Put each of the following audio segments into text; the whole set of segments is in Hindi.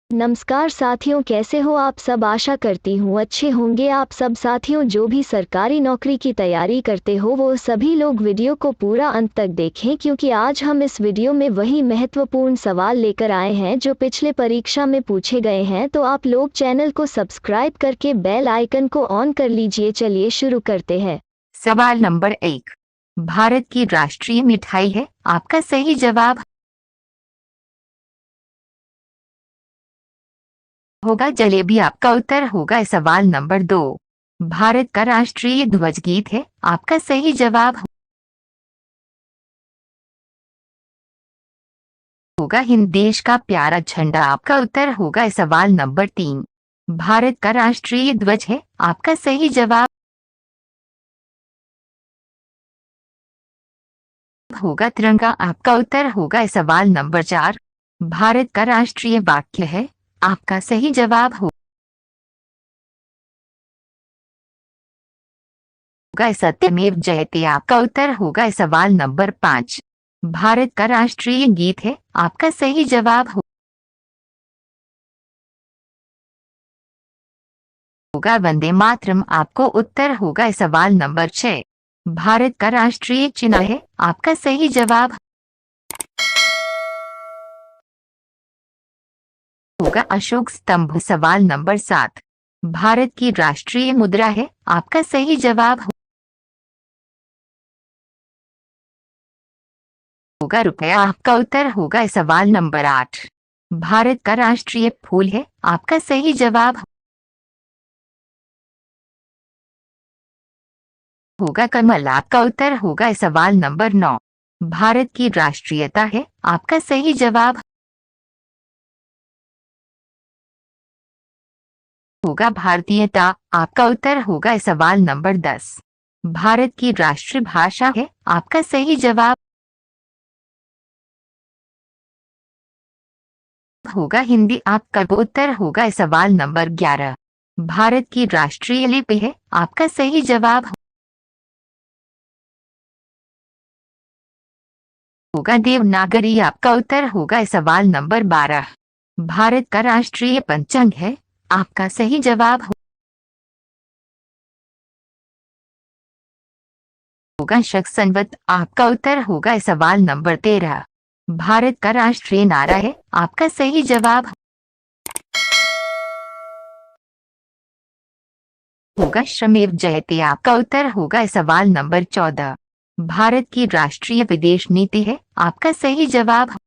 नमस्कार साथियों, कैसे हो आप सब। आशा करती हूँ अच्छे होंगे आप सब। साथियों, जो भी सरकारी नौकरी की तैयारी करते हो वो सभी लोग वीडियो को पूरा अंत तक देखें, क्योंकि आज हम इस वीडियो में वही महत्वपूर्ण सवाल लेकर आए हैं जो पिछले परीक्षा में पूछे गए हैं। तो आप लोग चैनल को सब्सक्राइब करके बेल आइकन को ऑन कर लीजिए। चलिए शुरू करते हैं। सवाल नंबर 1। भारत की राष्ट्रीय मिठाई है। आपका सही जवाब होगा जलेबी। आपका उत्तर होगा सवाल नंबर 2। भारत का राष्ट्रीय ध्वज गीत है। आपका सही जवाब होगा हिंद देश का प्यारा झंडा। आपका उत्तर होगा सवाल नंबर 3। भारत का राष्ट्रीय ध्वज है। आपका सही जवाब होगा तिरंगा। आपका उत्तर होगा सवाल नंबर 4। भारत का राष्ट्रीय वाक्य है। आपका सही जवाब होगा सत्यमेव जयते। आपका उत्तर होगा सवाल नंबर 5। भारत का राष्ट्रीय गीत है। आपका सही जवाब होगा वंदे मातरम। आपको उत्तर होगा सवाल नंबर 6। भारत का राष्ट्रीय चिन्ह है। आपका सही जवाब होगा अशोक स्तंभ। सवाल नंबर 7। भारत की राष्ट्रीय मुद्रा है। आपका सही जवाब होगा रुपया। आपका उत्तर होगा सवाल नंबर 8। भारत का राष्ट्रीय फूल है। आपका सही जवाब होगा कमल। आपका उत्तर होगा सवाल नंबर 9। भारत की राष्ट्रीयता है। आपका सही जवाब होगा भारतीयता। आपका उत्तर होगा सवाल नंबर 10। भारत की राष्ट्रभाषा है। आपका सही जवाब होगा हिंदी। आपका उत्तर होगा सवाल नंबर 11। भारत की राष्ट्रीय लिपि है। आपका सही जवाब होगा देवनागरी। आपका उत्तर होगा सवाल नंबर 12। भारत का राष्ट्रीय पंचांग है। आपका सही जवाब होगा शक संवत। आपका उत्तर होगा सवाल नंबर 13। भारत का राष्ट्रीय नारा है। आपका सही जवाब होगा श्रमेव जयते। आपका उत्तर होगा सवाल नंबर 14। भारत की राष्ट्रीय विदेश नीति है। आपका सही जवाब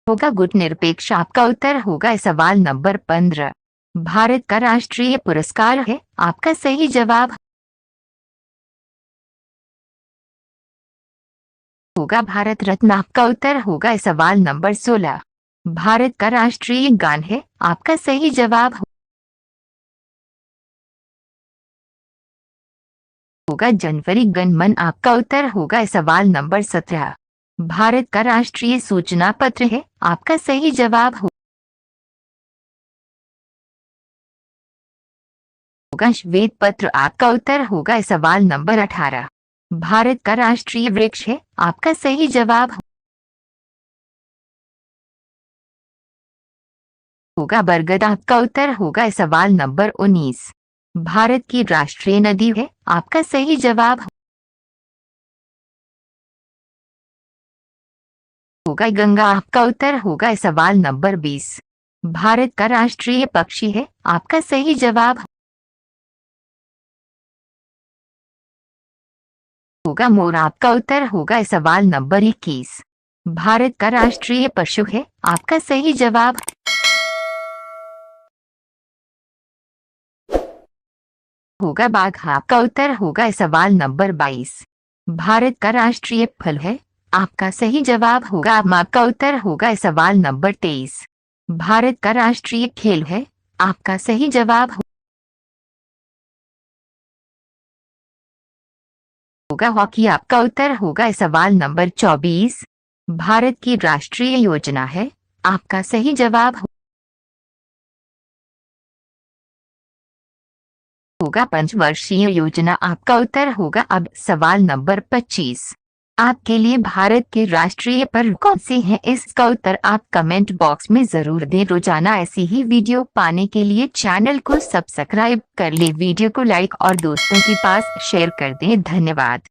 होगा गुटनिरपेक्ष। आपका उत्तर होगा सवाल नंबर 15। भारत का राष्ट्रीय पुरस्कार है। आपका सही जवाब होगा भारत रत्न। आपका उत्तर होगा सवाल नंबर 16। भारत का राष्ट्रीय गान है। आपका सही जवाब होगा जनवरी गण मन। आपका उत्तर होगा सवाल नंबर 17। भारत का राष्ट्रीय सूचना पत्र है। आपका सही जवाब होगा श्वेत पत्र। आपका उत्तर होगा सवाल नंबर 18। भारत का राष्ट्रीय वृक्ष है। आपका सही जवाब होगा बरगद। आपका उत्तर होगा सवाल नंबर 19। भारत की राष्ट्रीय नदी है। आपका सही जवाब होगा गंगा। आपका उत्तर होगा सवाल नंबर 20। भारत का राष्ट्रीय पक्षी है। आपका सही जवाब होगा मोर। आपका उत्तर होगा सवाल नंबर 21। भारत का राष्ट्रीय पशु है। आपका सही जवाब होगा बाघ। आपका उत्तर होगा सवाल नंबर 22। भारत का राष्ट्रीय फल है। आपका सही जवाब होगा आम। आपका उत्तर होगा सवाल नंबर 23। भारत का राष्ट्रीय खेल है। आपका सही जवाब होगा हॉकी। आपका उत्तर होगा सवाल नंबर 24। भारत की राष्ट्रीय योजना है। आपका सही जवाब होगा पंचवर्षीय योजना। आपका उत्तर होगा अब सवाल नंबर 25। आपके लिए भारत के राष्ट्रीय पर्व कौन से हैं, इसका उत्तर आप कमेंट बॉक्स में जरूर दें। रोजाना ऐसी ही वीडियो पाने के लिए चैनल को सब्सक्राइब कर ले, वीडियो को लाइक और दोस्तों के पास शेयर कर दें। धन्यवाद।